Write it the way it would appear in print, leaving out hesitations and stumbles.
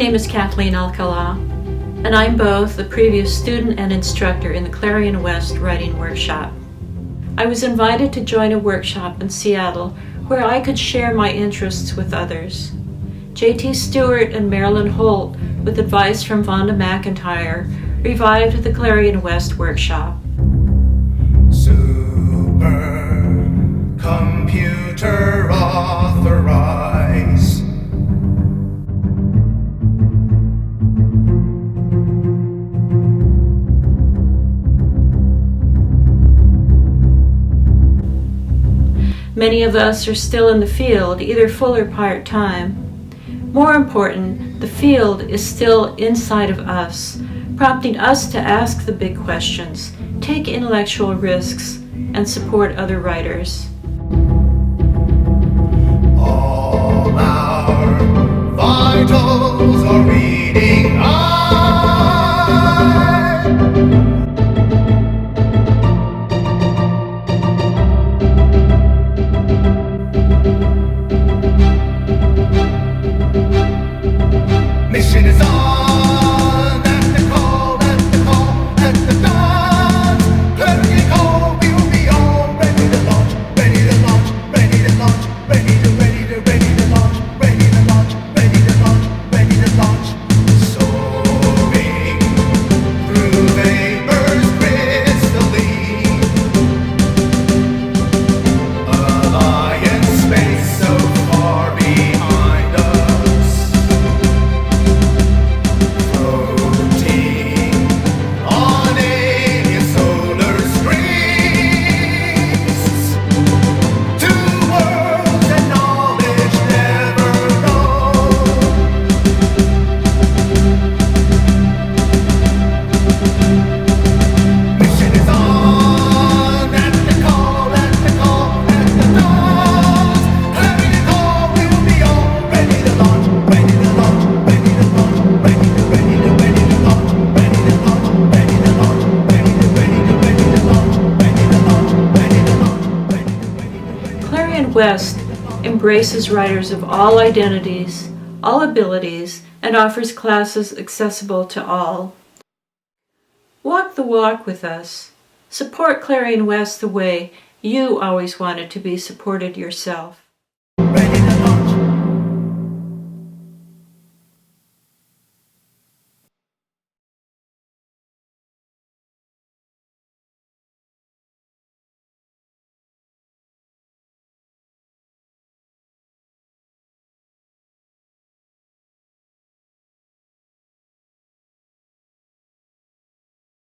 name is Kathleen Alcalá, and I'm both the previous student and instructor in the Clarion West writing workshop. I was invited to join a workshop in Seattle where I could share my interests with others. J.T. Stewart and Marilyn Holt, with advice from Vonda McIntyre, revived the Clarion West workshop. Computer authorize. Many of us are still in the field, either full or part-time. More important, the field is still inside of us, prompting us to ask the big questions, take intellectual risks, and support other writers. All our vitals are reading Mission is on, at the call, at the call, at the dawn. Clarion call, we will be on, ready to launch, ready to launch, ready to launch, ready to launch, ready to launch, ready to launch, ready to launch. Soaring through vapors crystalline, Alliance space so far behind us. Floating on alien solar screens, two worlds that knowledge never knows. Mission is on, at the call, at the call, at the dawn. Clarion call, we will be on, ready to launch, ready to launch, ready to launch, ready to launch, ready to launch, ready to launch, ready to launch, ready to launch, ready to launch, ready to launch. Clarion West embraces writers of all identities, all abilities, and offers classes accessible to all. Walk the walk with us. Support Clarion West the way you always wanted to be supported yourself.